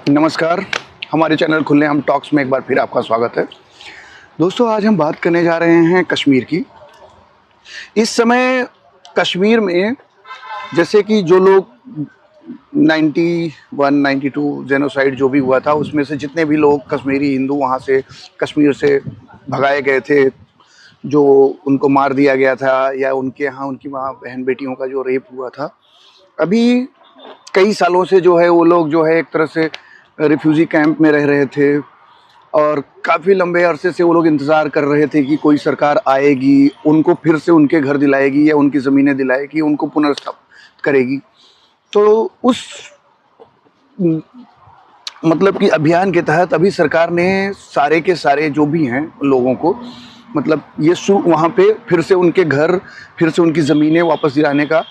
नमस्कार, हमारे चैनल खुले हम टॉक्स में एक बार फिर आपका स्वागत है। दोस्तों, आज हम बात करने जा रहे हैं कश्मीर की। इस समय कश्मीर में जैसे कि जो लोग 91, 92 जेनोसाइड जो भी हुआ था, उसमें से जितने भी लोग कश्मीरी हिंदू वहाँ से कश्मीर से भगाए गए थे, जो उनको मार दिया गया था या उनके यहाँ उनकी वहाँ बहन बेटियों का जो रेप हुआ था, अभी कई सालों से जो है वो लोग जो है एक तरह से रिफ्यूजी कैंप में रह रहे थे और काफ़ी लंबे अरसे से वो लोग इंतज़ार कर रहे थे कि कोई सरकार आएगी, उनको फिर से उनके घर दिलाएगी या उनकी ज़मीनें दिलाएगी, उनको पुनर्स्थापित करेगी। तो उस मतलब कि अभियान के तहत अभी सरकार ने सारे के सारे जो भी हैं लोगों को मतलब ये वहाँ पे फिर से उनके घर, फिर से उनकी ज़मीनें वापस दिलाने का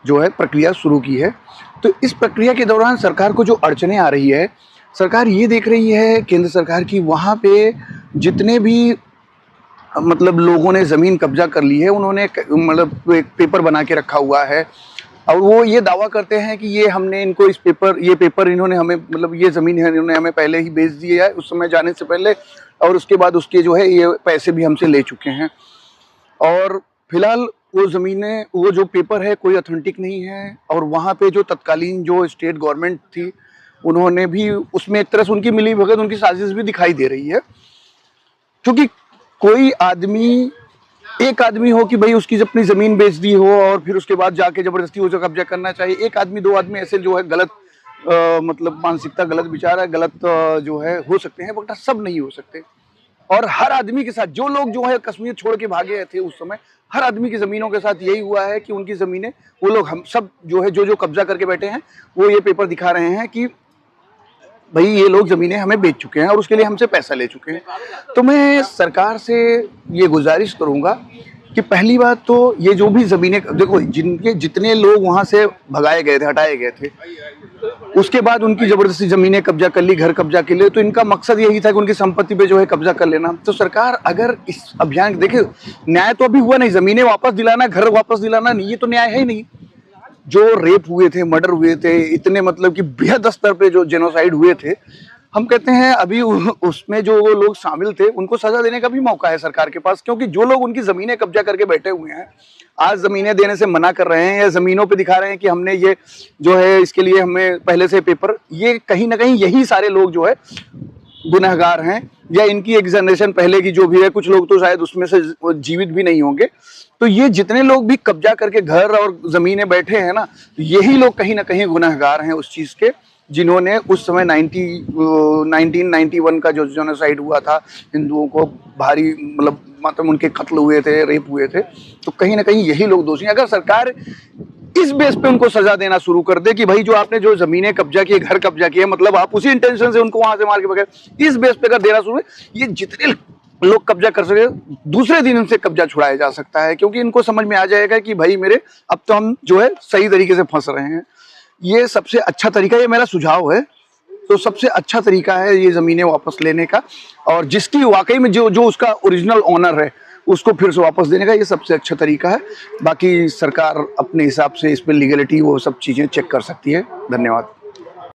जो है प्रक्रिया शुरू की है। तो इस प्रक्रिया के दौरान सरकार को जो अड़चनें आ रही है, सरकार ये देख रही है केंद्र सरकार की वहाँ पे जितने भी मतलब लोगों ने ज़मीन कब्जा कर ली है, उन्होंने मतलब एक पेपर बना के रखा हुआ है और वो ये दावा करते हैं कि ये हमने इनको ये पेपर इन्होंने हमें मतलब ये ज़मीन है इन्होंने हमें पहले ही बेच दी है उस समय जाने से पहले, और उसके बाद उसके जो है ये पैसे भी हमसे ले चुके हैं। और फिलहाल वो ज़मीनें, वो जो पेपर है कोई ऑथेंटिक नहीं है और वहाँ पे जो तत्कालीन जो स्टेट गवर्नमेंट थी, उन्होंने भी उसमें एक तरह से उनकी मिली भगत, उनकी साजिश भी दिखाई दे रही है। क्योंकि कोई आदमी, एक आदमी हो कि भाई उसकी अपनी ज़मीन बेच दी हो और फिर उसके बाद जाके ज़बरदस्ती उसे कब्जा करना चाहिए। एक आदमी, दो आदमी ऐसे जो है गलत मतलब मानसिकता, गलत विचार है, गलत जो है हो सकते हैं, बट सब नहीं हो सकते। और हर आदमी के साथ जो लोग जो है कश्मीर छोड़ के भागे थे उस समय, हर आदमी की ज़मीनों के साथ यही हुआ है कि उनकी ज़मीनें वो लोग हम सब जो है जो कब्जा करके बैठे हैं, वो ये पेपर दिखा रहे हैं कि भाई ये लोग ज़मीनें हमें बेच चुके हैं और उसके लिए हमसे पैसा ले चुके हैं। तो मैं सरकार से ये गुजारिश करूँगा कि पहली बात तो ये जो भी ज़मीनें देखो, जिनके जितने लोग वहाँ से भगाए गए थे, हटाए गए थे, उसके बाद उनकी ज़बरदस्ती ज़मीनें कब्जा कर ली, घर कब्जा के लिए, तो इनका मकसद यही था कि उनकी संपत्ति पे जो है कब्जा कर लेना। तो सरकार अगर इस अभियान, देखिए न्याय तो अभी हुआ नहीं, ज़मीनें वापस दिलाना, घर वापस दिलाना नहीं, ये तो न्याय है ही नहीं। जो रेप हुए थे, मर्डर हुए थे, इतने मतलब कि बेहद स्तर पे जो जेनोसाइड हुए थे, हम कहते हैं अभी उसमें जो वो लोग शामिल थे उनको सजा देने का भी मौका है सरकार के पास। क्योंकि जो लोग उनकी ज़मीनें कब्जा करके बैठे हुए हैं, आज ज़मीनें देने से मना कर रहे हैं या ज़मीनों पे दिखा रहे हैं कि हमने ये जो है इसके लिए हमें पहले से पेपर, ये कहीं ना कहीं यही सारे लोग जो है गुनहगार हैं, या इनकी एक जनरेशन पहले की जो भी है, कुछ लोग तो शायद उसमें से जीवित भी नहीं होंगे। तो ये जितने लोग भी कब्जा करके घर और ज़मीनें बैठे हैं ना, यही लोग कहीं ना कहीं गुनहगार हैं उस चीज़ के, जिन्होंने उस समय 1991 का जो जेनोसाइड हुआ था, हिंदुओं को भारी मतलब उनके कत्ल हुए थे, रेप हुए थे, तो कहीं ना कहीं यही लोग दोषी हैं। अगर सरकार इस बेस पे उनको सजा देना शुरू कर दे कि भाई जो आपने जो ज़मीनें कब्जा की, घर कब्जा किए, मतलब आप उसी इंटेंशन से उनको वहां से मार के बगैर, इस बेस पे अगर देना शुरू है, ये जितने लोग कब्जा कर सके दूसरे दिन इनसे कब्जा छुड़ाया जा सकता है। क्योंकि इनको समझ में आ जाएगा कि भाई मेरे अब तो हम जो है सही तरीके से फंस रहे हैं। ये सबसे अच्छा तरीका, ये मेरा सुझाव है, तो सबसे अच्छा तरीका है ये ज़मीनें वापस लेने का, और जिसकी वाकई में जो उसका ओरिजिनल ओनर है उसको फिर से वापस देने का, ये सबसे अच्छा तरीका है। बाकी सरकार अपने हिसाब से इस पर लीगलिटी वो सब चीज़ें चेक कर सकती है। धन्यवाद।